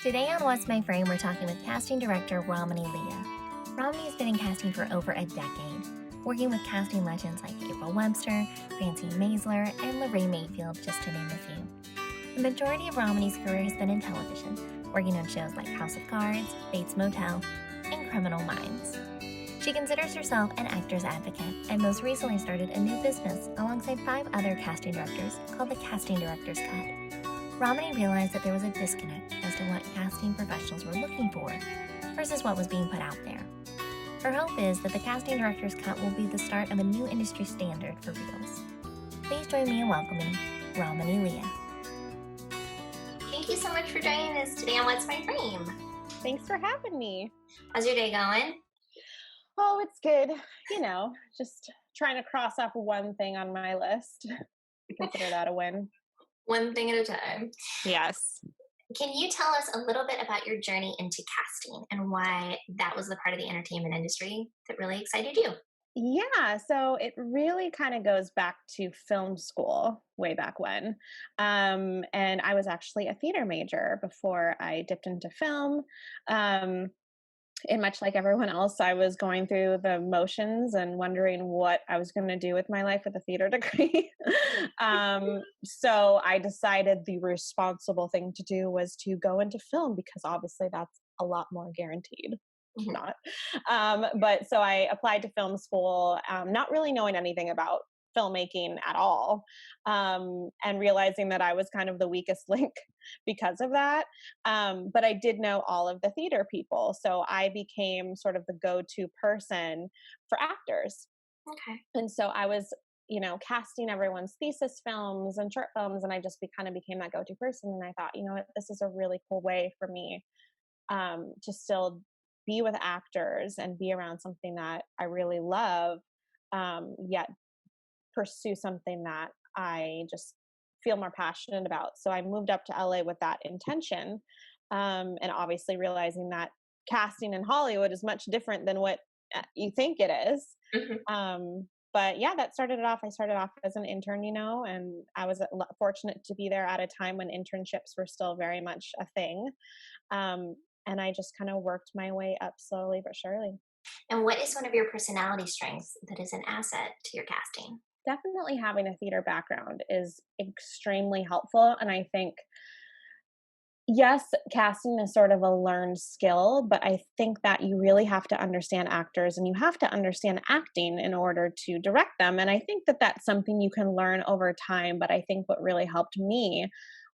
Today on What's My Frame, we're talking with casting director Ramani Leah. Ramani's been in casting for over a decade, working with casting legends like April Webster, Francine Maisler, and Laray Mayfield, just to name a few. The majority of Ramani's career has been in television, working on shows like House of Cards, Bates Motel, and Criminal Minds. She considers herself an actor's advocate and most recently started a new business alongside 5 other casting directors called the Casting Director's Cut. Ramani realized that there was a disconnect as to what casting professionals were looking for versus what was being put out there. Her hope is that the Casting Director's Cut will be the start of a new industry standard for reels. Please join me in welcoming Ramani Leah. Thank you so much for joining us today on What's My Frame. Thanks for having me. How's your day going? Oh, it's good. Just trying to cross off one thing on my list. Consider that a win. One thing at a time. Yes. Can you tell us a little bit about your journey into casting and why that was the part of the entertainment industry that really excited you? Yeah, so it really kind of goes back to film school way back when. And I was actually a theater major before I dipped into film. And much like everyone else, I was going through the motions and wondering what I was going to do with my life with a theater degree. So I decided the responsible thing to do was to go into film because obviously that's a lot more guaranteed. Not. But so I applied to film school, not really knowing anything about filmmaking at all, and realizing that I was kind of the weakest link because of that. But I did know all of the theater people. So I became sort of the go-to person for actors. Okay. And so I was, casting everyone's thesis films and short films. And I just kind of became that go-to person. And I thought, what, this is a really cool way for me to still be with actors and be around something that I really love, yet pursue something that I just feel more passionate about. So I moved up to LA with that intention, and obviously realizing that casting in Hollywood is much different than what you think it is. Mm-hmm. But yeah, that started it off. I started off as an intern, and I was fortunate to be there at a time when internships were still very much a thing. And I just kind of worked my way up slowly but surely. And what is one of your personality strengths that is an asset to your casting? Definitely having a theater background is extremely helpful. And I think, yes, casting is sort of a learned skill, but I think that you really have to understand actors and you have to understand acting in order to direct them. And I think that that's something you can learn over time. But I think what really helped me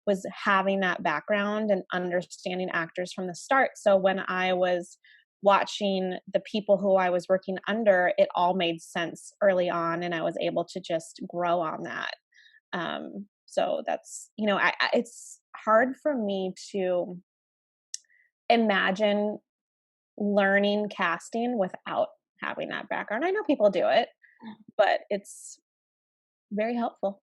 was having that background and understanding actors from the start. So when I was watching the people who I was working under, it all made sense early on, and I was able to just grow on that. So that's, it's hard for me to imagine learning casting without having that background. I know people do it, but it's very helpful.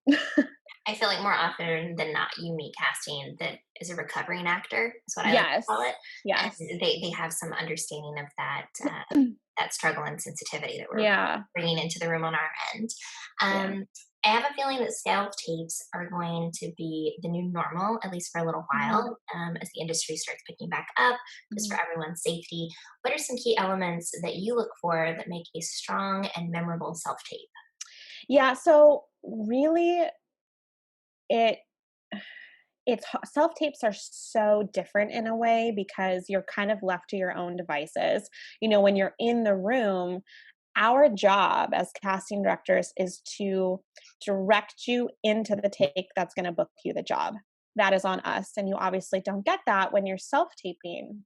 I feel like more often than not, you meet casting that is a recovering actor. Is what I like to Yes. call it. Yes. And they have some understanding of that that struggle and sensitivity that we're Yeah. bringing into the room on our end. Yeah. I have a feeling that self tapes are going to be the new normal, at least for a little while, as the industry starts picking back up, just for everyone's safety. What are some key elements that you look for that make a strong and memorable self tape? Yeah. So really, it's self tapes are so different in a way because you're kind of left to your own devices. When you're in the room, our job as casting directors is to direct you into the take that's going to book you the job. That is on us. And you obviously don't get that when you're self taping.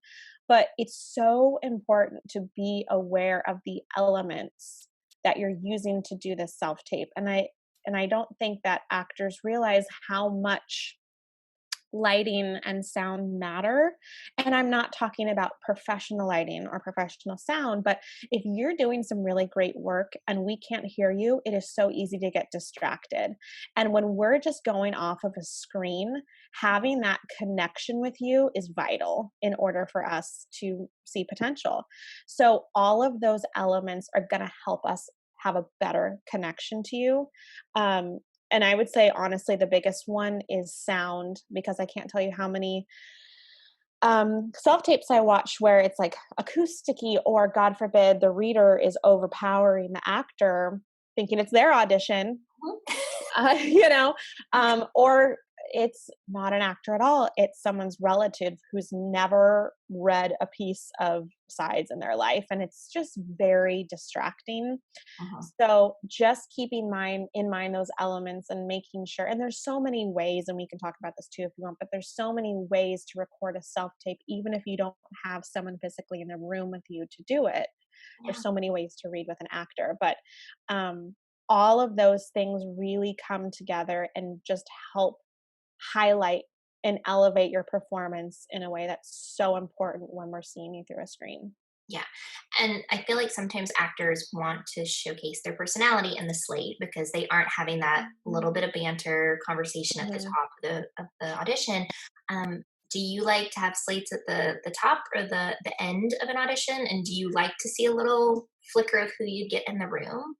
But it's so important to be aware of the elements that you're using to do this self tape. And I don't think that actors realize how much lighting and sound matter. And I'm not talking about professional lighting or professional sound, but if you're doing some really great work and we can't hear you, it is so easy to get distracted. And when we're just going off of a screen, having that connection with you is vital in order for us to see potential. So all of those elements are going to help us have a better connection to you. And I would say, honestly, the biggest one is sound, because I can't tell you how many self-tapes I watch where it's like acousticy, or God forbid, the reader is overpowering the actor, thinking it's their audition, you know, or it's not an actor at all. It's someone's relative who's never read a piece of sides in their life. And it's just very distracting. Uh-huh. So just keeping in mind those elements and making sure, and there's so many ways, and we can talk about this too if you want, but there's so many ways to record a self-tape, even if you don't have someone physically in the room with you to do it. There's Yeah. so many ways to read with an actor, but all of those things really come together and just help highlight and elevate your performance in a way that's so important when we're seeing you through a screen. Yeah. And I feel like sometimes actors want to showcase their personality in the slate because they aren't having that little bit of banter conversation at the Mhm. top of the audition. Do you like to have slates at the top or the end of an audition? And do you like to see a little flicker of who you get in the room?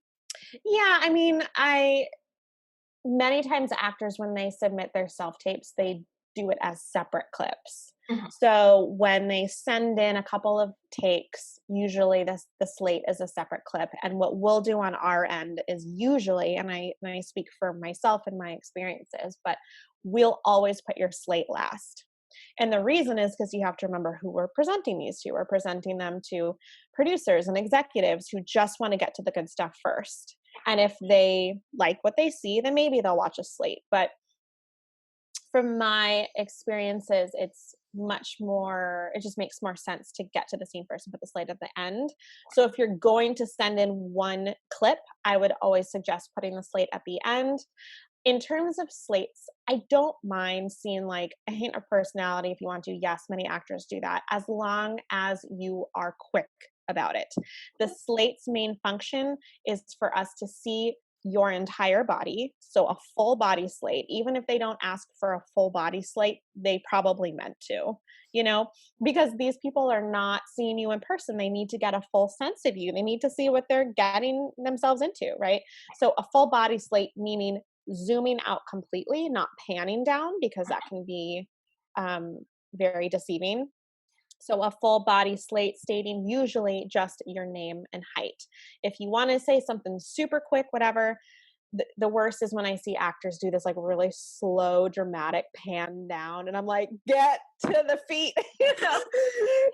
Yeah, I mean, I many times actors when they submit their self tapes, they do it as separate clips. Mhm. So when they send in a couple of takes, usually the slate is a separate clip. And what we'll do on our end is usually, and I speak for myself and my experiences, but we'll always put your slate last. And the reason is because you have to remember who we're presenting these to. We're presenting them to producers and executives who just want to get to the good stuff first. And if they like what they see, then maybe they'll watch a slate. But from my experiences, it's much more, it just makes more sense to get to the scene first and put the slate at the end. So if you're going to send in one clip, I would always suggest putting the slate at the end. In terms of slates, I don't mind seeing like a hint of personality if you want to. Yes, many actors do that, as long as you are quick about it. The slate's main function is for us to see your entire body. So a full body slate, even if they don't ask for a full body slate, they probably meant to, you know, because these people are not seeing you in person. They need to get a full sense of you. They need to see what they're getting themselves into, right? So a full body slate, meaning zooming out completely, not panning down, because that can be um, very deceiving. So a full body slate stating usually just your name and height. If you want to say something super quick, whatever, the worst is when I see actors do this like really slow, dramatic pan down, and I'm like, get to the feet. You know,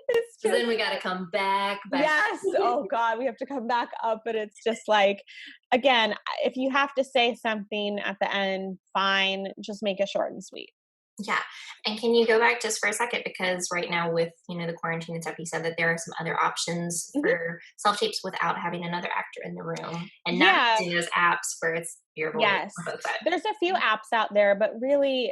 it's So just then we got to come back. yes. Oh God, we have to come back up, but it's just like, again, if you have to say something at the end, fine, just make it short and sweet. Yeah. And can you go back just for a second? Because right now with, the quarantine and stuff, you said that there are some other options Mhm. for self-tapes without having another actor in the room and not Yeah. using those apps where it's your voice Yes. on both sides. There's a few apps out there, but really,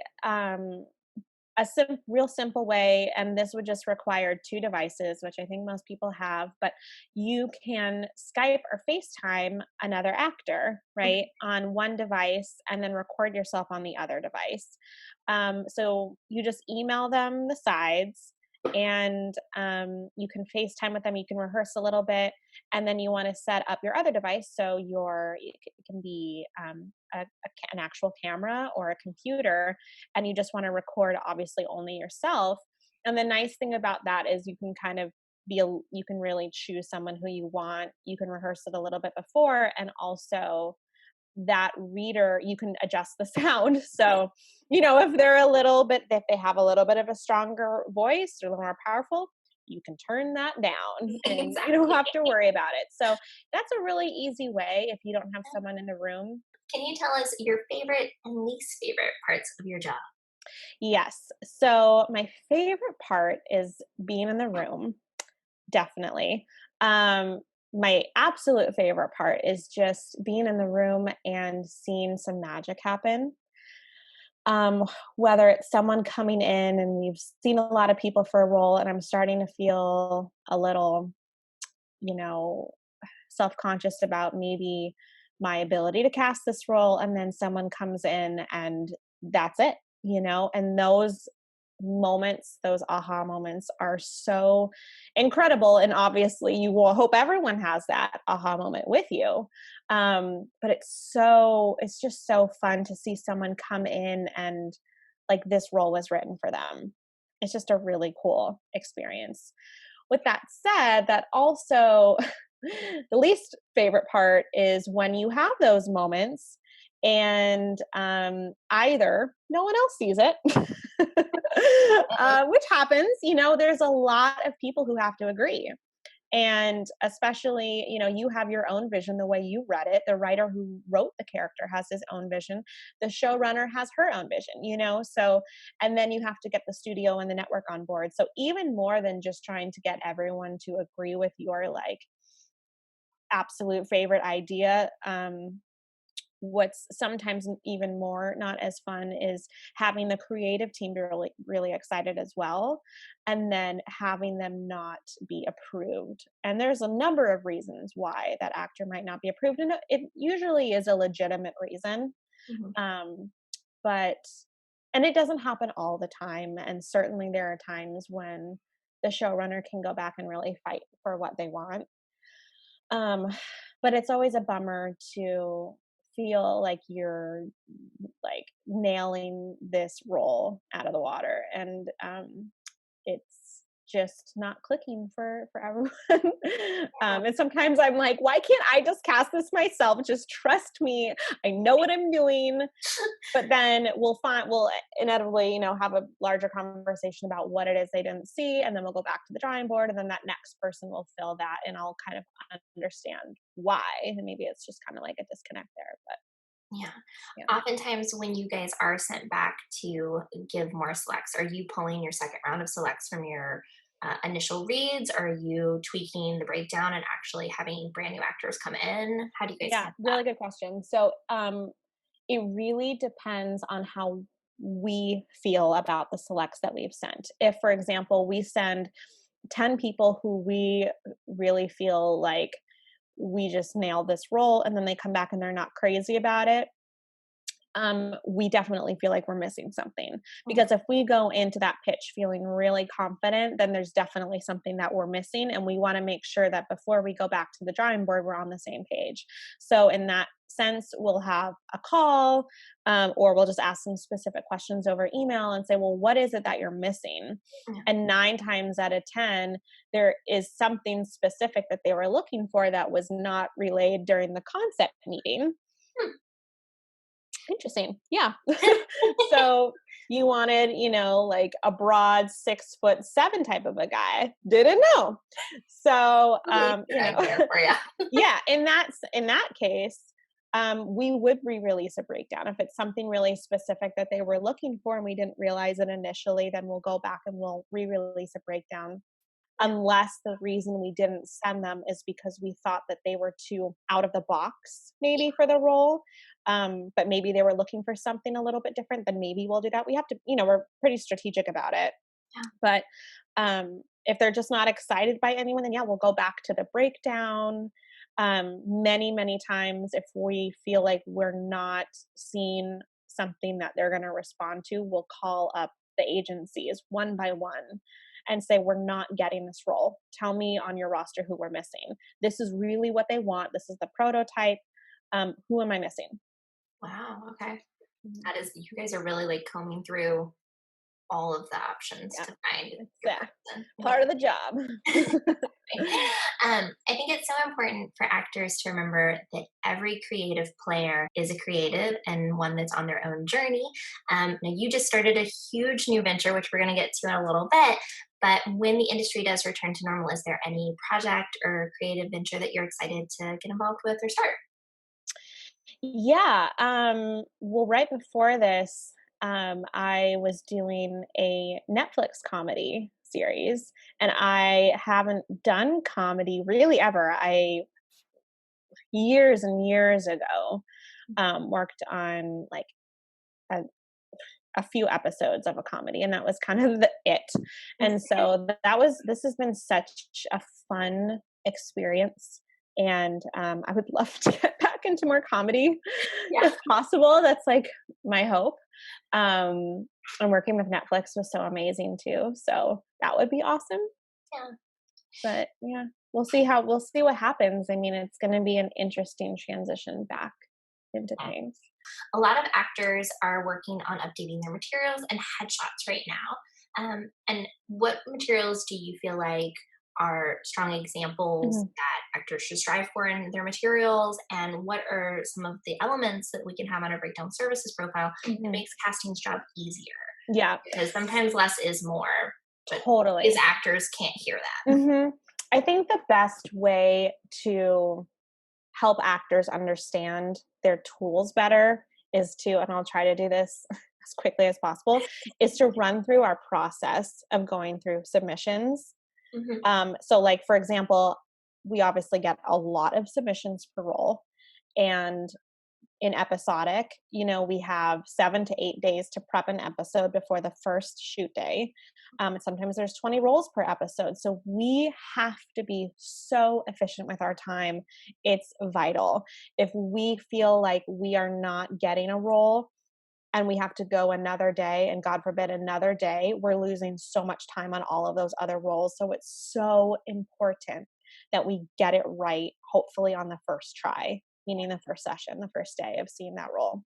a real simple way, and this would just require two devices, which I think most people have, but you can Skype or FaceTime another actor, right, on one device and then record yourself on the other device. So you just email them the sides, and you can FaceTime with them. You can rehearse a little bit, and then you want to set up your other device. So it can be an actual camera or a computer, and you just want to record obviously only yourself. And the nice thing about that is you can kind of you can really choose someone who you want. You can rehearse it a little bit before, and also that reader, you can adjust the sound. So, if they have a little bit of a stronger voice or a little more powerful, you can turn that down and you don't Exactly. have to worry about it. So that's a really easy way if you don't have someone in the room. Can you tell us your favorite and least favorite parts of your job? Yes. So my favorite part is being in the room, definitely. Um, my absolute favorite part is just being in the room and seeing some magic happen. Um, Whether it's someone coming in, and we've seen a lot of people for a role, and I'm starting to feel a little, you know, self-conscious about maybe my ability to cast this role, and then someone comes in and that's it, and those moments, those aha moments are so incredible, and obviously you will hope everyone has that aha moment with you. But it's just so fun to see someone come in and like this role was written for them. it's just a really cool experience. With that said, that also the least favorite part is when you have those moments and either no one else sees it, which happens, there's a lot of people who have to agree. And especially, you have your own vision the way you read it. The writer who wrote the character has his own vision. The showrunner has her own vision, so, and then you have to get the studio and the network on board. So even more than just trying to get everyone to agree with your like absolute favorite idea, what's sometimes even more not as fun is having the creative team be really, really excited as well, and then having them not be approved. And there's a number of reasons why that actor might not be approved, and it usually is a legitimate reason. Mm-hmm. But and it doesn't happen all the time, and certainly there are times when the showrunner can go back and really fight for what they want. But it's always a bummer to feel like you're like nailing this role out of the water, and it's just not clicking for everyone. And sometimes I'm like, why can't I just cast this myself? Just trust me. I know what I'm doing. But then we'll inevitably, have a larger conversation about what it is they didn't see, and then we'll go back to the drawing board, and then that next person will fill that, and I'll kind of understand why. And maybe it's just kind of like a disconnect there, but Yeah. yeah. Oftentimes, when you guys are sent back to give more selects, are you pulling your second round of selects from your initial reads? Or are you tweaking the breakdown and actually having brand new actors come in? How do you guys Yeah, handle that? really good question. So, it really depends on how we feel about the selects that we've sent. If, for example, we send 10 people who we really feel like we just nailed this role, and then they come back and they're not crazy about it, we definitely feel like we're missing something. Mhm. Because if we go into that pitch feeling really confident, then there's definitely something that we're missing. And we want to make sure that before we go back to the drawing board, we're on the same page. So, in that sense, we'll have a call, or we'll just ask some specific questions over email and say, well, what is it that you're missing? Yeah. And 9 times out of 10, there is something specific that they were looking for that was not relayed during the concept meeting. Hmm. Interesting. Yeah. So you wanted, like a broad 6'7" type of a guy. Didn't know. So, Really good idea for you. yeah, in that case, we would re-release a breakdown. If it's something really specific that they were looking for and we didn't realize it initially, then we'll go back and we'll re-release a breakdown. Unless the reason we didn't send them is because we thought that they were too out of the box, maybe for the role. But maybe they were looking for something a little bit different, then maybe we'll do that. We have to, we're pretty strategic about it. Yeah. But if they're just not excited by anyone, then yeah, we'll go back to the breakdown. Many, many times, if we feel like we're not seeing something that they're going to respond to, we'll call up the agencies one by one and say, we're not getting this role. Tell me on your roster who we're missing. This is really what they want. This is the prototype. Who am I missing? Wow. Okay. Mhm. That is, you guys are really like combing through all of the options Yeah, to find it's your person. part of the job. I think it's so important for actors to remember that every creative player is a creative and one that's on their own journey. Now, you just started a huge new venture, which we're going to get to in a little bit. But when the industry does return to normal, is there any project or creative venture that you're excited to get involved with or start? Yeah. Well, right before this, I was doing a Netflix comedy series, and I haven't done comedy really ever. I years and years ago worked on like a, a few episodes of a comedy, and that was kind of it. And so this has been such a fun experience, and I would love to get back into more comedy Yeah. if possible. That's like my hope. And working with Netflix was so amazing too, so that would be awesome. Yeah. But yeah, we'll see what happens. I mean, it's going to be an interesting transition back into things. A lot of actors are working on updating their materials and headshots right now. And what materials do you feel like are strong examples Mhm. that actors should strive for in their materials? And what are some of the elements that we can have on a breakdown services profile that Mhm. makes casting's job easier? Yeah, Because sometimes less is more, but we as totally. actors can't hear that. Mhm. I think the best way to help actors understand their tools better is to, and I'll try to do this as quickly as possible, is to run through our process of going through submissions. Hmm. So, like, for example, we obviously get a lot of submissions per role. And in episodic, we have 7 to 8 days to prep an episode before the first shoot day. Sometimes there's 20 roles per episode. So we have to be so efficient with our time. It's vital. If we feel like we are not getting a role and we have to go another day, and God forbid another day, we're losing so much time on all of those other roles. So it's so important that we get it right, hopefully on the first try, meaning the first session, the first day of seeing that role.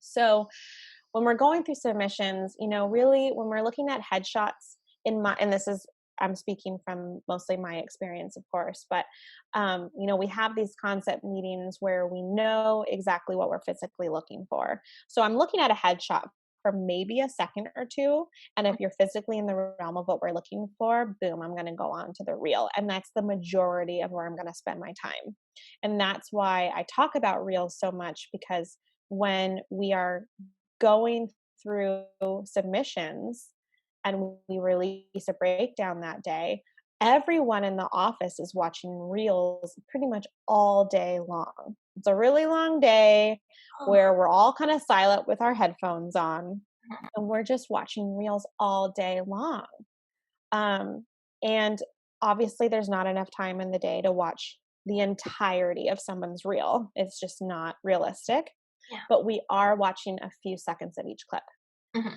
So when we're going through submissions, really when we're looking at headshots and this is, I'm speaking from mostly my experience, of course, but we have these concept meetings where we know exactly what we're physically looking for. So I'm looking at a headshot for maybe a second or two. And if you're physically in the realm of what we're looking for, boom, I'm going to go on to the reel. And that's the majority of where I'm going to spend my time. And that's why I talk about reels so much, because when we are going through submissions and we release a breakdown that day, everyone in the office is watching reels pretty much all day long. It's a really long day Oh, where we're all kind of silent with our headphones on and we're just watching reels all day long. And obviously, there's not enough time in the day to watch the entirety of someone's reel. It's just not realistic. yeah. But we are watching a few seconds of each clip. Hmm.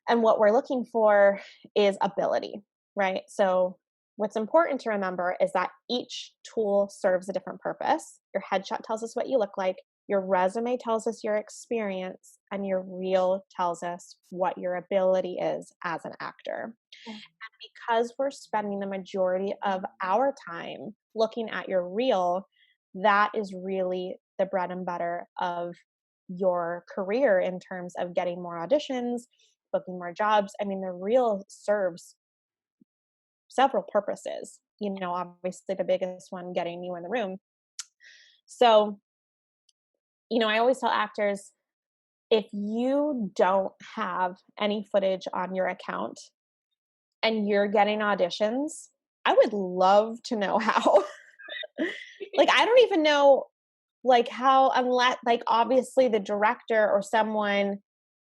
And what we're looking for is ability, right? So, what's important to remember is that each tool serves a different purpose. Your headshot tells us what you look like, your resume tells us your experience, and your reel tells us what your ability is as an actor. Yeah. Because we're spending the majority of our time looking at your reel, that is really the bread and butter of your career in terms of getting more auditions, booking more jobs. I mean, the reel serves several purposes. Obviously the biggest one, getting you in the room. So, I always tell actors, if you don't have any footage on your account and you're getting auditions, I would love to know how. Like, I don't even know, like, how, unless, like, obviously the director or someone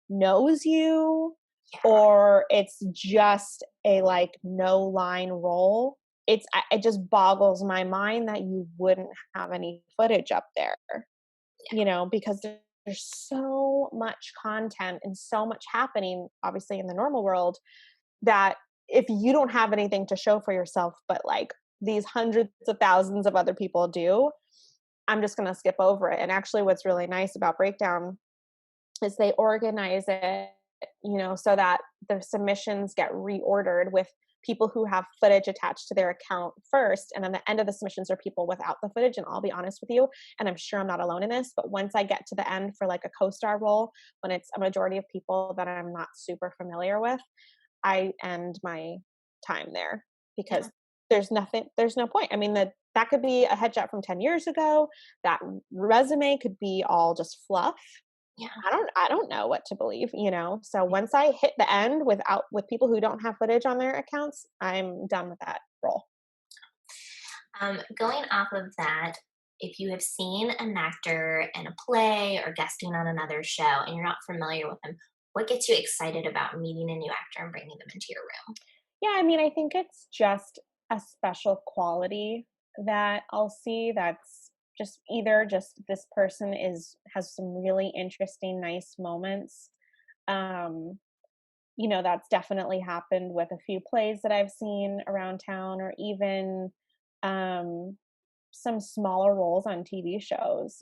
knows you, or it's just a, like, no line role. It just boggles my mind that you wouldn't have any footage up there, because there's so much content and so much happening, obviously, in the normal world, that if you don't have anything to show for yourself, but like these hundreds of thousands of other people do, I'm just going to skip over it. And actually, what's really nice about Breakdown is they organize it, so that the submissions get reordered with people who have footage attached to their account first. And then the end of the submissions are people without the footage. And I'll be honest with you, and I'm sure I'm not alone in this, but once I get to the end for like a co-star role, when it's a majority of people that I'm not super familiar with, I end my time there, Yeah. because there's no point. I mean, that could be a headshot from 10 years ago. That resume could be all just fluff. Yeah. I don't know what to believe. So once I hit the end with people who don't have footage on their accounts, I'm done with that role. Going off of that, if you have seen an actor in a play or guesting on another show and you're not familiar with them, what gets you excited about meeting a new actor and bringing them into your room? Yeah, I mean, I think it's just a special quality that I'll see, that's just either just this person has some really interesting, nice moments. Um, that's definitely happened with a few plays that I've seen around town, or even um some smaller roles on TV shows.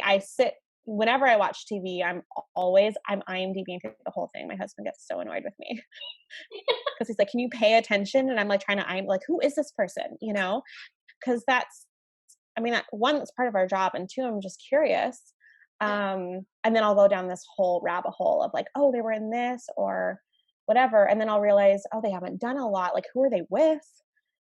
I sit whenever I watch TV, I'm IMDbing through the whole thing. My husband gets so annoyed with me because he's like, "Can you pay attention?" And I'm like trying to, I'm like, "Who is this person?" You know, because one, it's part of our job, and two, I'm just curious. And then I'll go down this whole rabbit hole of like, oh, they were in this or whatever, and then I'll realize, oh, they haven't done a lot. Like, who are they with?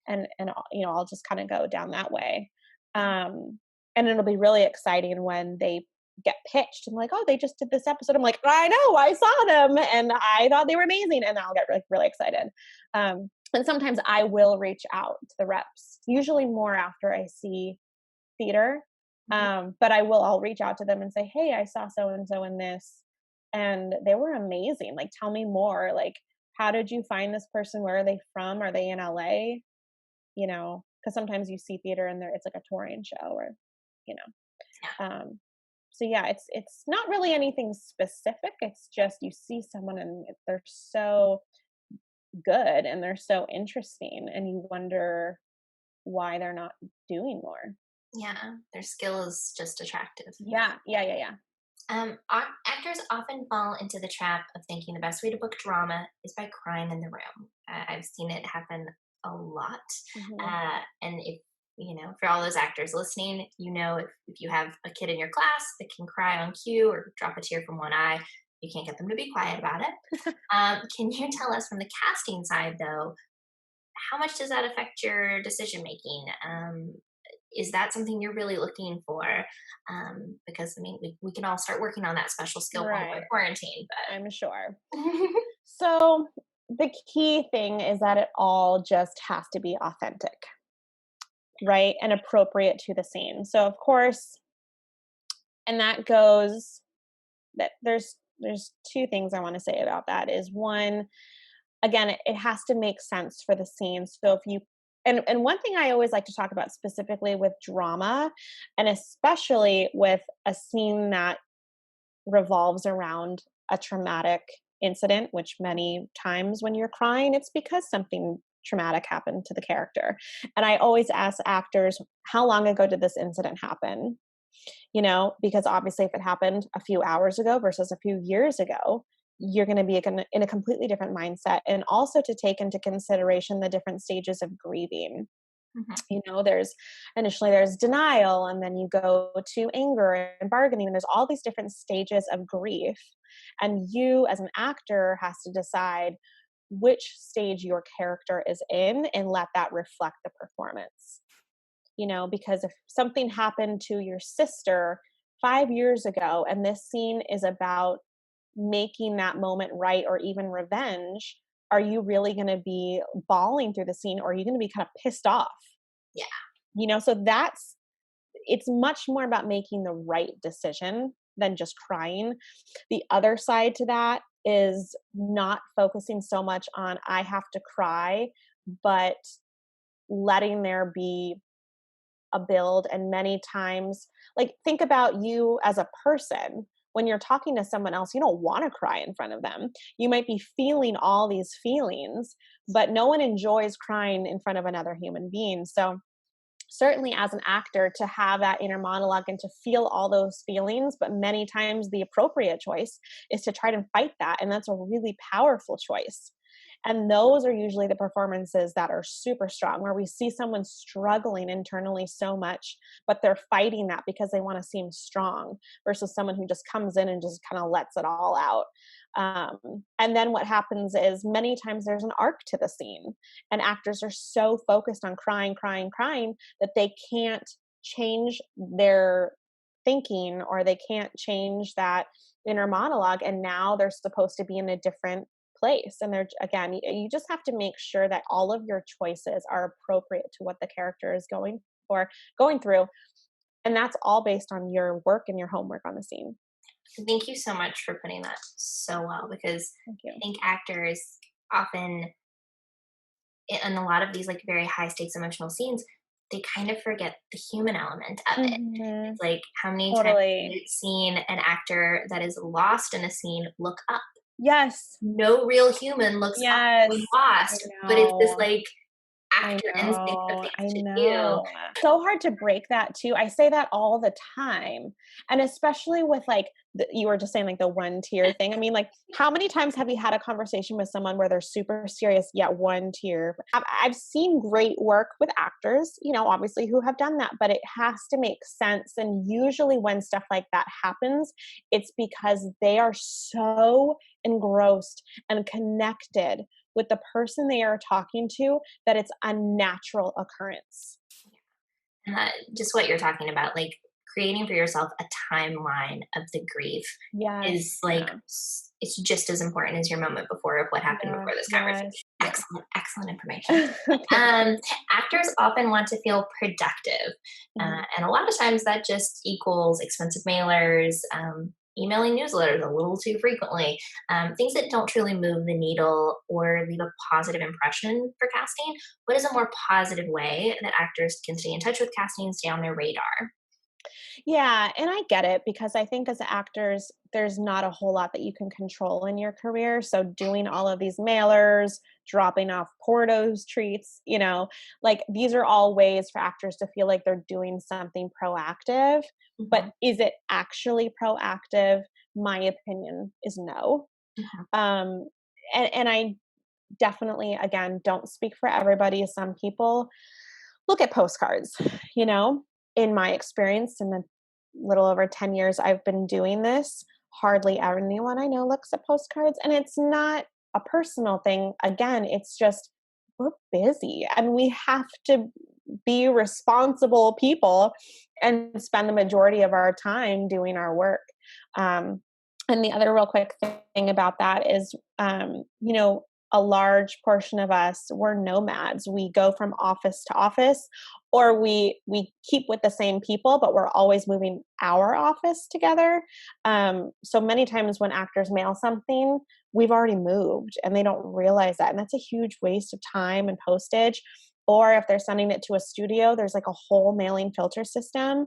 And I'll just kind of go down that way. And it'll be really exciting when they get pitched and like, oh, they just did this episode. I'm like, I know, I saw them and I thought they were amazing, and I'll get really excited. And sometimes I will reach out to the reps, usually more after I see theater. But I'll reach out to them and say, hey, I saw so-and-so in this and they were amazing. Like, tell me more. Like, how did you find this person? Where are they from? Are they in LA? You know, because sometimes you see theater and it's like a touring show or, you know. So yeah, it's not really anything specific. It's just you see someone and they're so good and they're so interesting and you wonder why they're not doing more. Yeah, their skill is just attractive. Yeah. Actors often fall into the trap of thinking the best way to book drama is by crying in the room. I've seen it happen a lot. And if, for all those actors listening, if you have a kid in your class that can cry on cue or drop a tear from one eye, you can't get them to be quiet about it. Can you tell us from the casting side, though, how much does that affect your decision making? Is that something you're really looking for? Because we can all start working on that special skill while we're quarantine. But I'm sure. So the key thing is that it all just has to be authentic, right, and appropriate to the scene. So of course, and that goes that there's two things I want to say about that. Is one, again, it has to make sense for the scene. So if you and one thing I always like to talk about specifically with drama, and especially with a scene that revolves around a traumatic incident, which many times when you're crying, it's because something traumatic happened to the character. And I always ask actors, how long ago did this incident happen? Because obviously if it happened a few hours ago versus a few years ago, you're going to be in a completely different mindset. And also to take into consideration the different stages of grieving. There's denial, and then you go to anger and bargaining, and there's all these different stages of grief. And you as an actor has to decide which stage your character is in and let that reflect the performance. Because if something happened to your sister 5 years ago and this scene is about making that moment right or even revenge, are you really going to be bawling through the scene, or are you going to be kind of pissed off? Yeah. So it's much more about making the right decision than just crying. The other side to that is not focusing so much on I have to cry, but letting there be a build. And many times, like, think about you as a person. When you're talking to someone else, you don't want to cry in front of them. You might be feeling all these feelings, but no one enjoys crying in front of another human being. So certainly as an actor, to have that inner monologue and to feel all those feelings, but many times the appropriate choice is to try to fight that. And that's a really powerful choice. And those are usually the performances that are super strong, where we see someone struggling internally so much, but they're fighting that because they want to seem strong, versus someone who just comes in and just kind of lets it all out. And then what happens is many times there's an arc to the scene, and actors are so focused on crying that they can't change their thinking, or they can't change that inner monologue. And now they're supposed to be in a different place. And again, you just have to make sure that all of your choices are appropriate to what the character is going through. And that's all based on your work and your homework on the scene. Thank you so much for putting that so well, because I think actors often, in a lot of these like very high stakes emotional scenes, they kind of forget the human element of it. It's like, how many times have you seen an actor that is lost in a scene look up? Yes. No real human looks up when lost, but it's this like after instinct of I things to do. know. So hard to break that too. I say that all the time. And especially with like, you were just saying like the one tier thing. I mean, like, how many times have you had a conversation with someone where they're super serious, yet one tier? I've seen great work with actors, obviously who have done that, but it has to make sense. And usually when stuff like that happens, it's because they are so engrossed and connected with the person they are talking to that it's a natural occurrence. And just what you're talking about, like creating for yourself a timeline of the grief is Yes. like, Yeah. it's just as important as your moment before of what happened Yeah. before this conversation. Yes. Yes. Excellent information. Thanks. Actors often want to feel productive, Mhm. and a lot of times that just equals expensive mailers, emailing newsletters a little too frequently, things that don't truly move the needle or leave a positive impression for casting. What is a more positive way that actors can stay in touch with casting and stay on their radar? Yeah, and I get it because I think as actors, there's not a whole lot that you can control in your career. So doing all of these mailers, dropping off Portos treats, like these are all ways for actors to feel like they're doing something proactive. But Mhm, is it actually proactive? My opinion is no. mhm. Um, and I definitely, again, don't speak for everybody. Some people look at postcards, you know, in my experience, in the little over 10 years I've been doing this, hardly anyone I know looks at postcards. And it's not a personal thing. Again, it's just we're busy and we have to be responsible people and spend the majority of our time doing our work. Um, and the other real quick thing about that is, a large portion of us, we're nomads. We go from office to office, or we keep with the same people, but we're always moving our office together. So many times when actors mail something, we've already moved and they don't realize that. And that's a huge waste of time and postage. Or if they're sending it to a studio, there's like a whole mailing filter system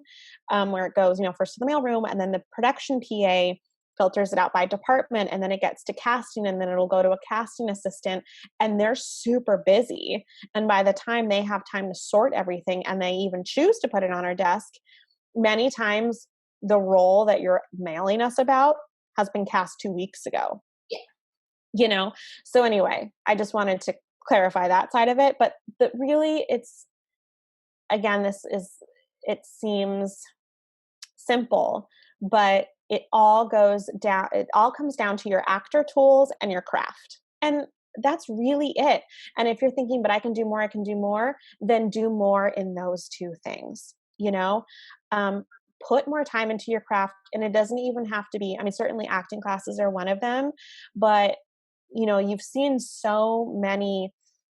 where it goes, first to the mailroom and then the production PA filters it out by department and then it gets to casting and then it'll go to a casting assistant and they're super busy. And by the time they have time to sort everything and they even choose to put it on our desk, many times the role that you're mailing us about has been cast 2 weeks ago. Yeah. So anyway, I just wanted to clarify that side of it, but really it's, again, it seems simple, but it all comes down to your actor tools and your craft. And that's really it. And if you're thinking, but I can do more, then do more in those two things, um, put more time into your craft. And it doesn't even have to be, I mean, certainly acting classes are one of them, but you've seen so many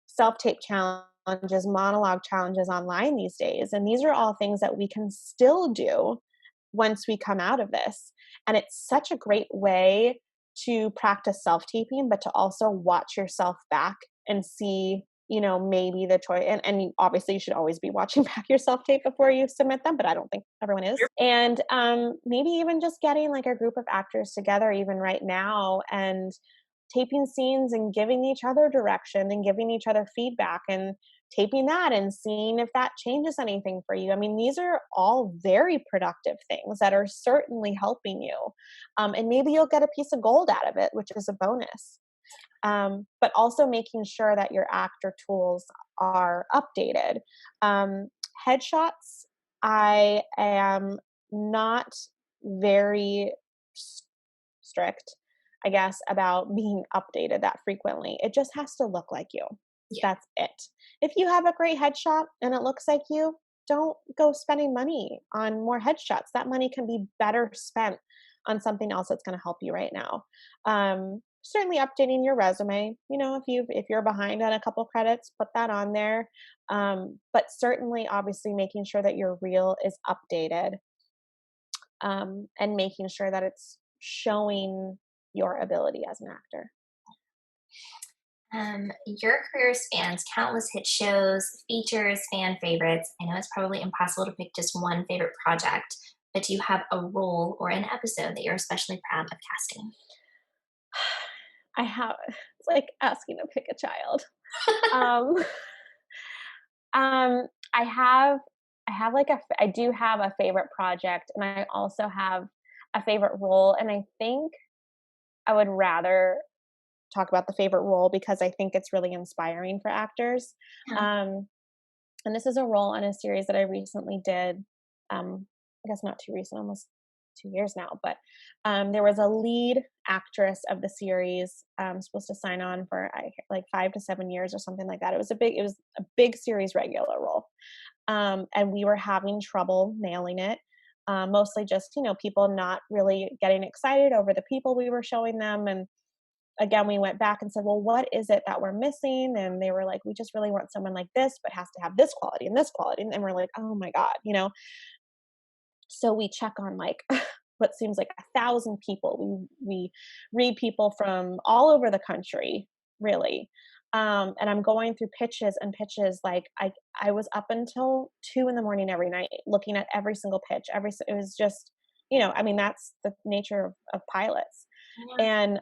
self-tape challenges, monologue challenges online these days. And these are all things that we can still do once we come out of this. And it's such a great way to practice self-taping, but to also watch yourself back and see, maybe the choice. And obviously you should always be watching back your self-tape before you submit them, but I don't think everyone is. And maybe even just getting like a group of actors together even right now and taping scenes and giving each other direction and giving each other feedback and taping that and seeing if that changes anything for you. I mean, these are all very productive things that are certainly helping you. And maybe you'll get a piece of gold out of it, which is a bonus. But also making sure that your actor tools are updated. Headshots, I am not very strict, I guess, about being updated that frequently. It just has to look like you. Yeah. That's it. If you have a great headshot and it looks like you, don't go spending money on more headshots. That money can be better spent on something else that's going to help you right now. Certainly updating your resume. If you're behind on a couple credits, put that on there. But certainly, obviously, making sure that your reel is updated and making sure that it's showing your ability as an actor. Your career spans countless hit shows, features, fan favorites. I know it's probably impossible to pick just one favorite project, but do you have a role or an episode that you're especially proud of casting? It's like asking to pick a child. Um, I have like I do have a favorite project, and I also have a favorite role, and I think I would rather talk about the favorite role because I think it's really inspiring for actors. Yeah. And this is a role in a series that I recently did. I guess not too recent, almost 2 years now. But there was a lead actress of the series supposed to sign on for like 5 to 7 years or something like that. It was a big series regular role, and we were having trouble nailing it. Mostly just people not really getting excited over the people we were showing them. And again, we went back and said, well, what is it that we're missing? And they were like, we just really want someone like this, but has to have this quality and this quality. And we're like, oh my God. So we check on like what seems like 1,000 people. We read people from all over the country, really. And I'm going through pitches and pitches. Like I was up until 2 a.m. every night, looking at every single pitch. It was just, I mean, that's the nature of pilots. Yeah. And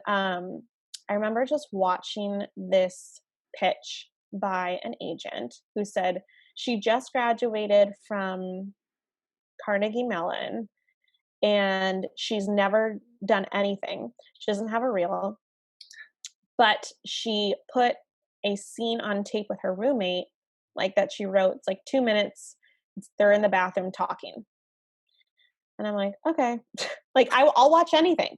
I remember just watching this pitch by an agent who said she just graduated from Carnegie Mellon and she's never done anything. She doesn't have a reel, but she put a scene on tape with her roommate, like that she wrote. It's like 2 minutes. They're in the bathroom talking. And I'm like, okay, like I'll watch anything,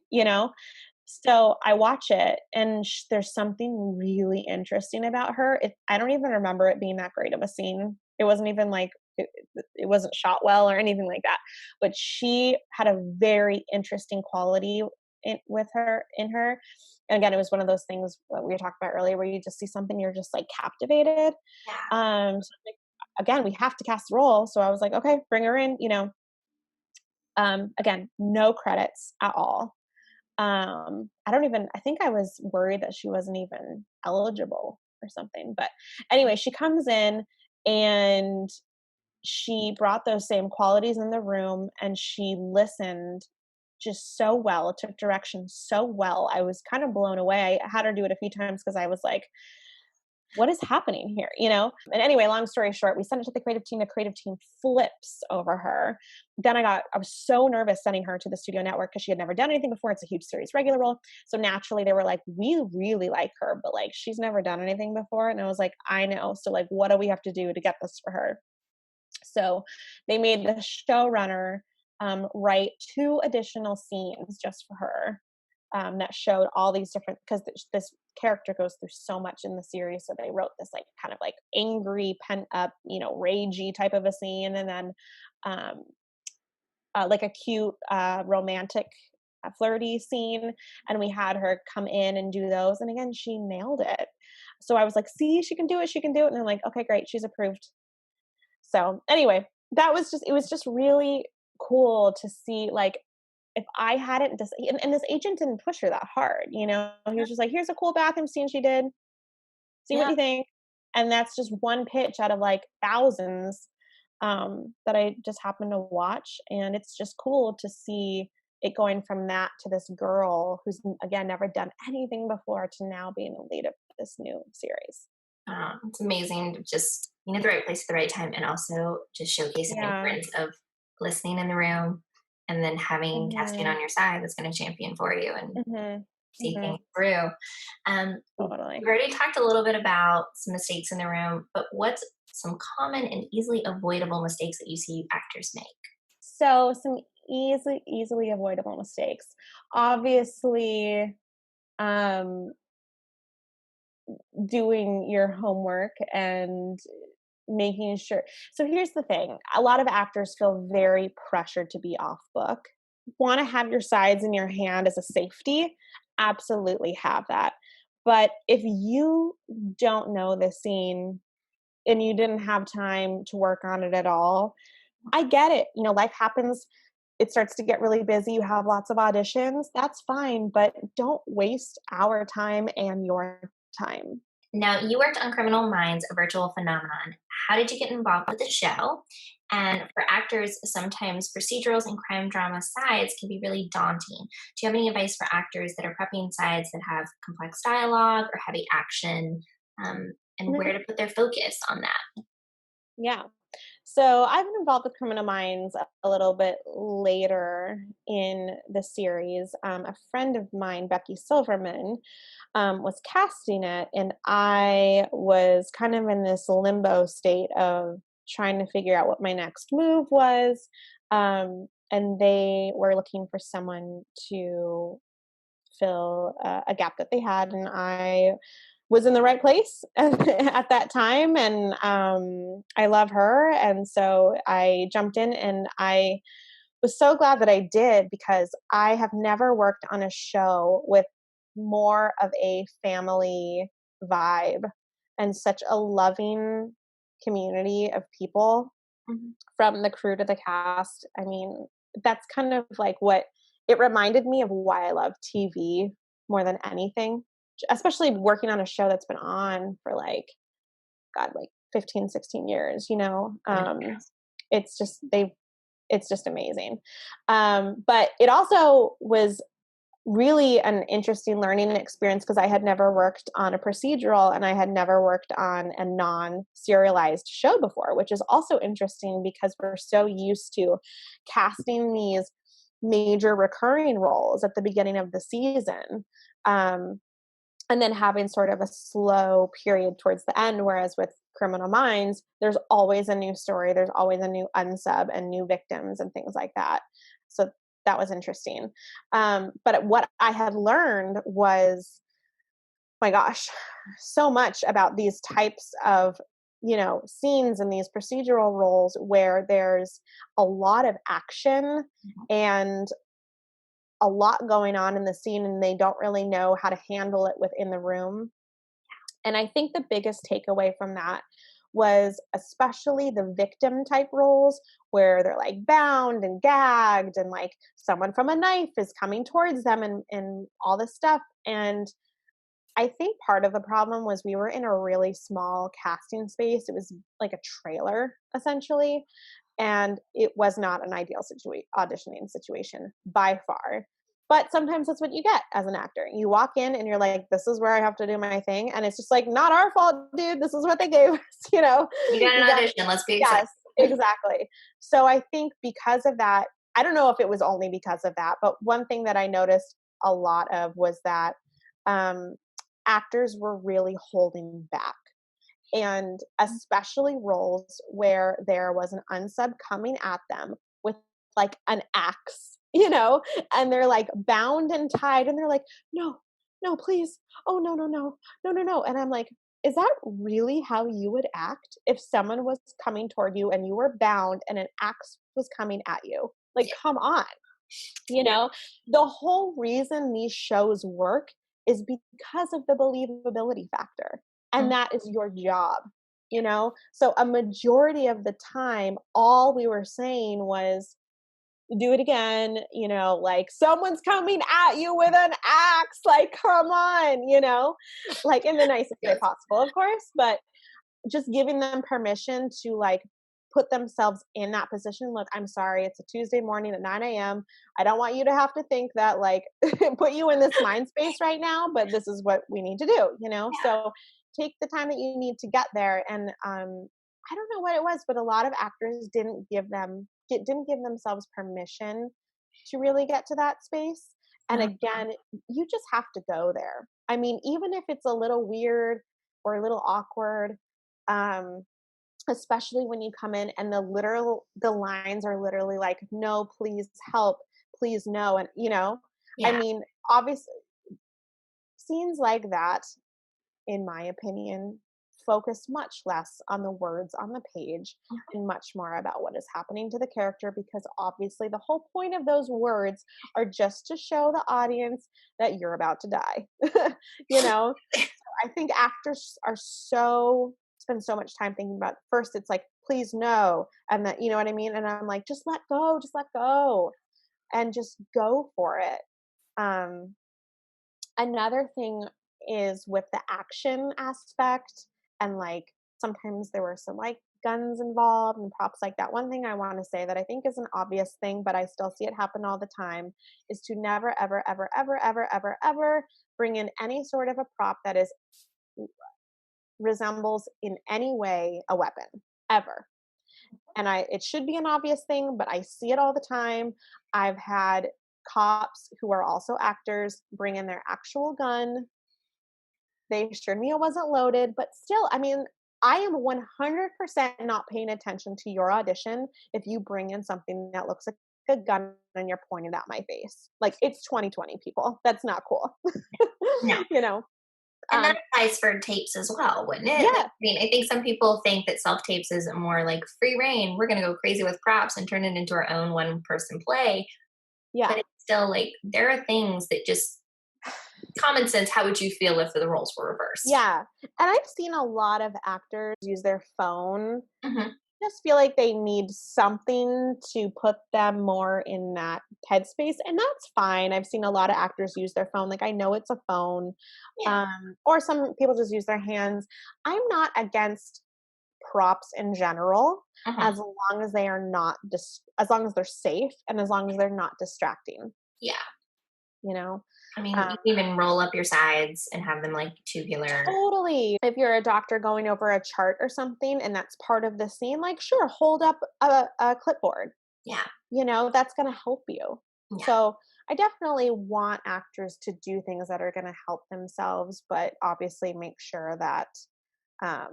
So I watch it, and there's something really interesting about her. I don't even remember it being that great of a scene. It wasn't even like it wasn't shot well or anything like that. But she had a very interesting quality in her. And again, it was one of those things that we were talking about earlier, where you just see something, you're just like captivated. Yeah. So like, again, we have to cast the role. So I was like, okay, bring her in. Again, no credits at all. I think I was worried that she wasn't even eligible or something. But anyway, she comes in and she brought those same qualities in the room, and she listened just so well, took direction so well. I was kind of blown away. I had her do it a few times because I was like, what is happening here? And anyway, long story short, we sent it to the creative team. The creative team flips over her. Then I was so nervous sending her to the studio network because she had never done anything before. It's a huge series regular role. So naturally they were like, we really like her, but like, she's never done anything before. And I was like, I know. So like, what do we have to do to get this for her? So they made the showrunner write 2 additional scenes just for her. That showed all these different, because this character goes through so much in the series. So they wrote this like kind of like angry, pent up, ragey type of a scene. And then like a cute, romantic, flirty scene. And we had her come in and do those. And again, she nailed it. So I was like, see, she can do it. She can do it. And they're like, okay, great. She's approved. So anyway, it was just really cool to see, like, if I hadn't and this agent didn't push her that hard, he was just like, here's a cool bathroom scene she did. See what you think. And that's just one pitch out of like thousands that I just happened to watch. And it's just cool to see it going from that to this girl who's, again, never done anything before, to now being the lead of this new series. It's amazing to just the right place at the right time, and also just showcasing the importance of listening in the room, and then having casting on your side that's going to champion for you and see things through. Totally. We've already talked a little bit about some mistakes in the room, but what's some common and easily avoidable mistakes that you see actors make? So some easily avoidable mistakes. Obviously, doing your homework and making sure. So here's the thing. A lot of actors feel very pressured to be off book. Want to have your sides in your hand as a safety? Absolutely have that. But if you don't know the scene and you didn't have time to work on it at all, I get it. Life happens. It starts to get really busy. You have lots of auditions. That's fine. But don't waste our time and your time. Now, you worked on Criminal Minds, a virtual phenomenon. How did you get involved with the show? And for actors, sometimes procedurals and crime drama sides can be really daunting. Do you have any advice for actors that are prepping sides that have complex dialogue or heavy action, and where to put their focus on that? Yeah. So I've been involved with Criminal Minds a little bit later in the series. A friend of mine, Becky Silverman, was casting it, and I was kind of in this limbo state of trying to figure out what my next move was. And they were looking for someone to fill a gap that they had, and I was in the right place at that time, and I love her, and so I jumped in, and I was so glad that I did because I have never worked on a show with more of a family vibe and such a loving community of people Mhm. from the crew to the cast. I mean, that's kind of like what it reminded me of why I love TV more than anything, especially working on a show that's been on for like, God, like 15, 16 years, you know? Yes. It's just, it's just amazing. But it also was really an interesting learning experience because I had never worked on a procedural and I had never worked on a non-serialized show before, which is also interesting because we're so used to casting these major recurring roles at the beginning of the season. Um, and then having sort of a slow period towards the end, whereas with Criminal Minds, there's always a new story, there's always a new unsub and new victims and things like that. So that was interesting. But what I had learned was, my gosh, so much about these types of, you know, scenes and these procedural roles where there's a lot of action Mhm. and a lot going on in the scene and they don't really know how to handle it within the room. And I think the biggest takeaway from that was especially the victim type roles where they're like bound and gagged and like someone from a knife is coming towards them and all this stuff. And I think part of the problem was we were in a really small casting space. It was like a trailer essentially. And it was not an ideal auditioning situation by far. But sometimes that's what you get as an actor. You walk in and you're like, this is where I have to do my thing. And it's just like, not our fault, dude. This is what they gave us, you know? You got an You got, audition. Let's be excited. yes, exactly. So I think because of that, I don't know if it was only because of that, but one thing that I noticed a lot of was that um, actors were really holding back, and especially roles where there was an unsub coming at them with like an axe, you know, and they're like bound and tied and they're like, no, no, please. Oh, no, no, no, no, no, no. And I'm like, is that really how you would act if someone was coming toward you and you were bound and an axe was coming at you? Like, Yeah. come on. You know, the whole reason these shows work is because of the believability factor. And Mhm. that is your job, you know? So a majority of the time, all we were saying was, do it again, you know, like someone's coming at you with an axe, like, come on, you know, like in the nicest way Yes. possible, of course, but just giving them permission to like put themselves in that position. Look, I'm sorry, it's a Tuesday morning at 9 a.m. I don't want you to have to think that like put you in this mind space right now, but this is what we need to do, you know? So take the time that you need to get there. And I don't know what it was, but a lot of actors didn't give themselves permission to really get to that space. And Mhm. again, you just have to go there. I mean, even if it's a little weird or a little awkward, um, especially when you come in and the lines are literally like, no, please help, please no. And you know, I Yeah. mean, obviously scenes like that, in my opinion, focus much less on the words on the page and much more about what is happening to the character, because obviously the whole point of those words are just to show the audience that you're about to die. You know, I think actors are so spend so much time thinking about, first it's like, please no, and that, you know what I mean, and I'm like, just let go and just go for it. Another thing is with the action aspect, and like sometimes there were some like guns involved and props like that. One thing I want to say that I think is an obvious thing, but I still see it happen all the time, is to never, ever, ever, ever, ever, ever, ever bring in any sort of a prop that is resembles in any way a weapon. ever. And it should be an obvious thing, but I see it all the time. I've had cops who are also actors bring in their actual gun. They assured me it wasn't loaded, but still, I mean, I am 100% not paying attention to your audition if you bring in something that looks like a gun and you're pointing at my face. Like, it's 2020, people. That's not cool. No. You know? And that Um, applies for tapes as well, wouldn't it? Like, yeah, I mean, I think some people think that self tapes is more like free reign. We're going to go crazy with props and turn it into our own one person play. yeah. But it's still like there are things that just common sense. How would you feel if the roles were reversed? Yeah. And I've seen a lot of actors use their phone. Hmm. Just feel like they need something to put them more in that headspace, and that's fine. I've seen a lot of actors use their phone. Like, I know it's a phone, Yeah. or some people just use their hands. I'm not against props in general, Hmm. as long as they are not as long as they're safe and as long as they're not distracting. Yeah. You know, I mean, um, you can even roll up your sides and have them like tubular. totally. If you're a doctor going over a chart or something, and that's part of the scene, like, sure, hold up a clipboard. Yeah. That's going to help you. Yeah. So I definitely want actors to do things that are going to help themselves, but obviously make sure that um,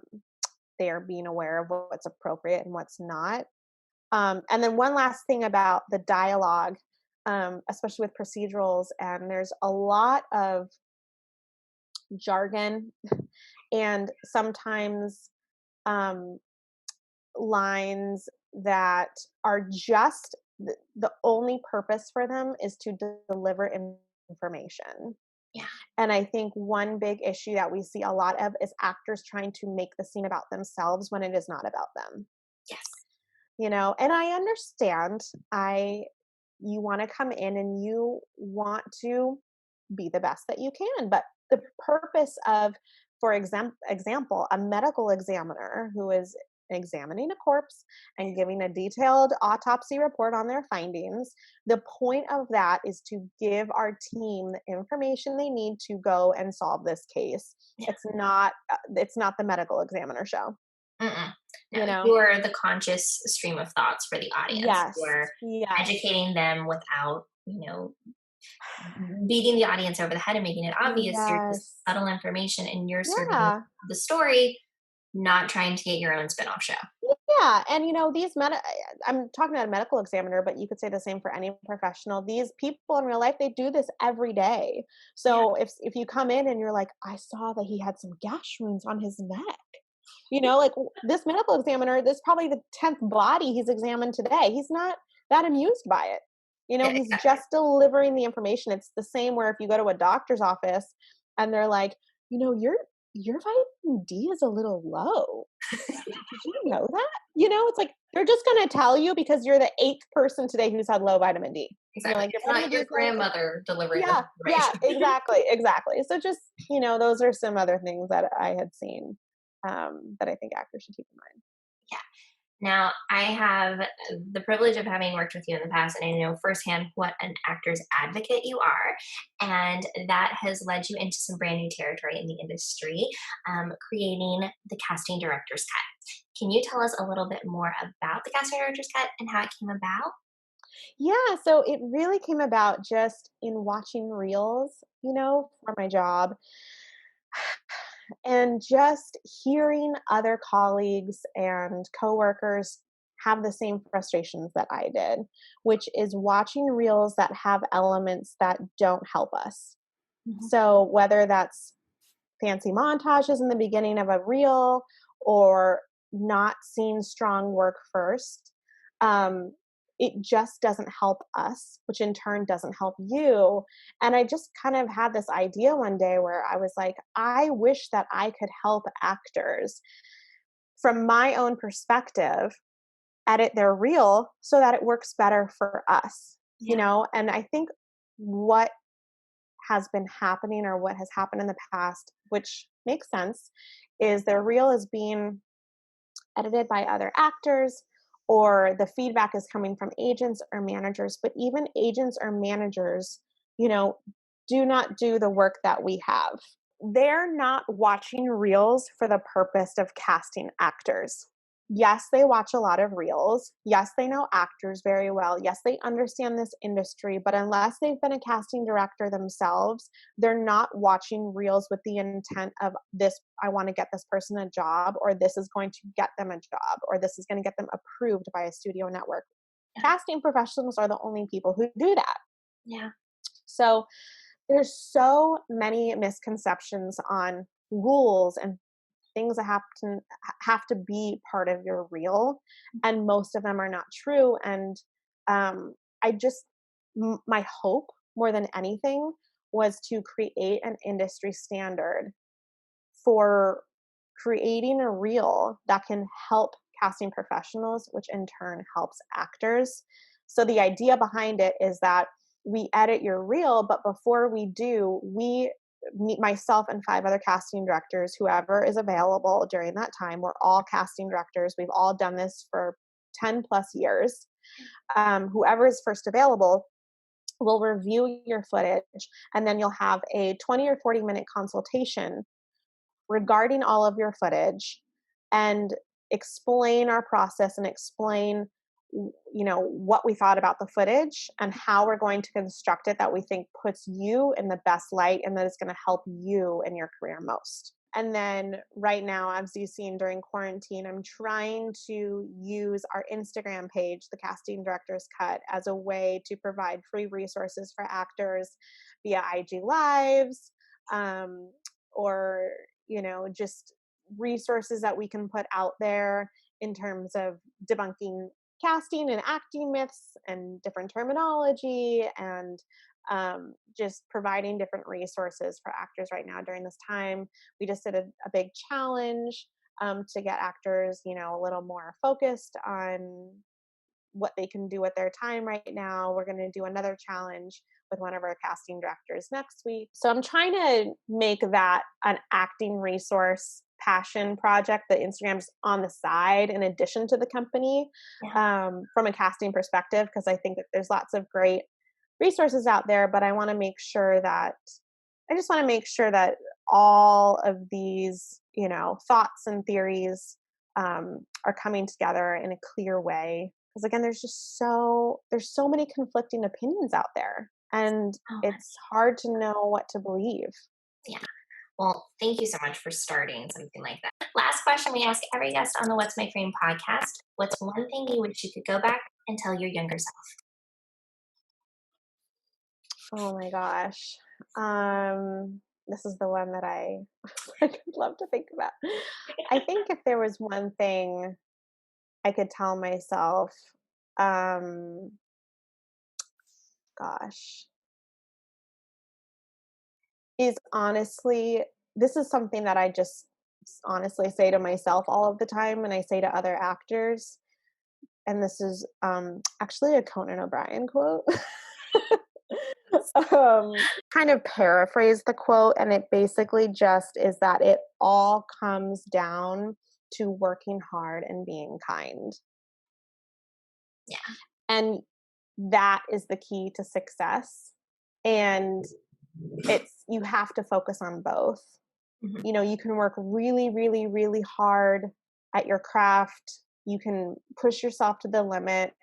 they are being aware of what's appropriate and what's not. And then one last thing about the dialogue, especially with procedurals, and there's a lot of jargon and sometimes um, lines that are just the only purpose for them is to deliver information. Yeah. And I think one big issue that we see a lot of is actors trying to make the scene about themselves when it is not about them. Yes. And I understand. You want to come in and you want to be the best that you can, but the purpose of, for example, a medical examiner who is examining a corpse and giving a detailed autopsy report on their findings, the point of that is to give our team the information they need to go and solve this case. Yeah. It's not the medical examiner show. Mm-mm. No, you know you are the conscious stream of thoughts for the audience. You yes, are yes, educating them without, beating the audience over the head and making it obvious. You're just yes, subtle information and you're serving yeah. the story, not trying to get your own spin-off show. Yeah, and I'm talking about a medical examiner, but you could say the same for any professional. These people in real life, they do this every day. Yeah. So if you come in and you're like, I saw that he had some gash wounds on his neck. This medical examiner, this is probably the 10th body he's examined today. He's not that amused by it. Yeah, He's exactly. just delivering the information. It's the same where if you go to a doctor's office and they're like, your vitamin D is a little low. Did you know that? It's like they're just gonna tell you because you're the eighth person today who's had low vitamin D. And you're Exactly. like, your It's vitamin not D your is low. grandmother delivering this Yeah, yeah, information. exactly, exactly. So just those are some other things that I had seen that I think actors should keep in mind. Yeah. Now, I have the privilege of having worked with you in the past, and I know firsthand what an actor's advocate you are. And that has led you into some brand new territory in the industry, creating the casting director's cut. Can you tell us a little bit more about the casting director's cut and how it came about? Yeah, so it really came about just in watching reels, for my job, and just hearing other colleagues and coworkers have the same frustrations that I did, which is watching reels that have elements that don't help us. Mhm. So whether that's fancy montages in the beginning of a reel or not seeing strong work first, um, it just doesn't help us, which in turn doesn't help you. And I just kind of had this idea one day where I was like, I wish that I could help actors from my own perspective edit their reel so that it works better for us, Yeah. And I think what has been happening or what has happened in the past, which makes sense, is their reel is being edited by other actors or the feedback is coming from agents or managers. But even agents or managers, you know, do not do the work that we have. They're not watching reels for the purpose of casting actors. yes, they watch a lot of reels. Yes, they know actors very well. Yes, they understand this industry, but unless they've been a casting director themselves, they're not watching reels with the intent of this, I want to get this person a job, or this is going to get them a job, or this is going to get them approved by a studio network. Casting professionals are the only people who do that. Yeah. So there's so many misconceptions on rules and things that have to be part of your reel, and most of them are not true. And my hope more than anything was to create an industry standard for creating a reel that can help casting professionals, which in turn helps actors. So the idea behind it is that we edit your reel, but before we do, myself and 5 other casting directors, whoever is available during that time, we're all casting directors. We've all done this for 10 plus years. Whoever is first available will review your footage, and then you'll have a 20 or 40-minute consultation regarding all of your footage and explain our process and explain what we thought about the footage and how we're going to construct it that we think puts you in the best light and that is going to help you in your career most. And then right now, as you've seen during quarantine, I'm trying to use our Instagram page, The Casting Director's Cut, as a way to provide free resources for actors via IG Lives, or just resources that we can put out there in terms of debunking casting and acting myths and different terminology, and just providing different resources for actors right now during this time. We just did a big challenge to get actors, a little more focused on what they can do with their time right now. We're going to do another challenge with one of our casting directors next week. So I'm trying to make that an acting resource passion project that Instagram's on the side in addition to the company, from a casting perspective, because I think that there's lots of great resources out there, but I just want to make sure that all of these, thoughts and theories are coming together in a clear way. Because again, there's so many conflicting opinions out there, and it's hard to know what to believe. Yeah. Well, thank you so much for starting something like that. Last question we ask every guest on the What's My Frame podcast. What's one thing you wish you could go back and tell your younger self? Oh my gosh. This is the one that I would love to think about. I think if there was one thing I could tell myself, is honestly, this is something that I just honestly say to myself all of the time, and I say to other actors, and this is actually a Conan O'Brien quote. Kind of paraphrase the quote, and it basically just is that it all comes down to working hard and being kind. Yeah. And that is the key to success. And you have to focus on both. Mm-hmm. You can work really, really, really hard at your craft. You can push yourself to the limit.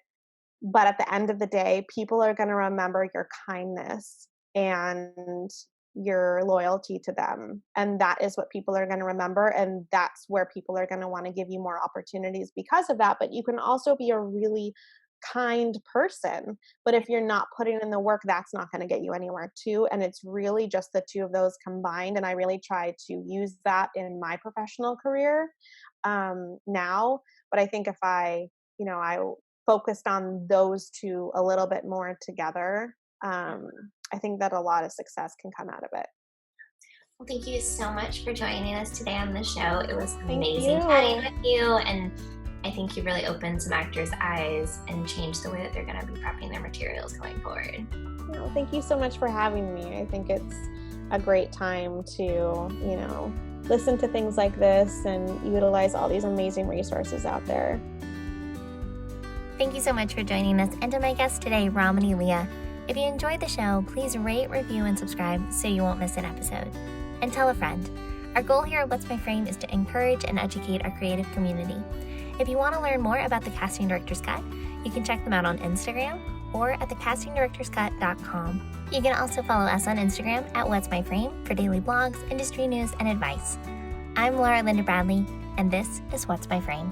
But at the end of the day, people are going to remember your kindness and your loyalty to them. And that is what people are going to remember. And that's where people are going to want to give you more opportunities because of that. But you can also be a really kind person. But if you're not putting in the work, that's not going to get you anywhere too. And it's really just the two of those combined. And I really try to use that in my professional career now. But I think if I focused on those two a little bit more together, I think that a lot of success can come out of it. Well, thank you so much for joining us today on the show. It was amazing chatting with you, and I think you really opened some actors' eyes and changed the way that they're going to be prepping their materials going forward. Well, thank you so much for having me. I think it's a great time to, listen to things like this and utilize all these amazing resources out there. Thank you so much for joining us, and to my guest today, Ramani Leah. If you enjoyed the show, please rate, review, and subscribe so you won't miss an episode. And tell a friend. Our goal here at What's My Frame is to encourage and educate our creative community. If you want to learn more about the Casting Director's Cut, you can check them out on Instagram or at thecastingdirectorscut.com. You can also follow us on Instagram at What's My Frame for daily blogs, industry news, and advice. I'm Laura Linda Bradley, and this is What's My Frame.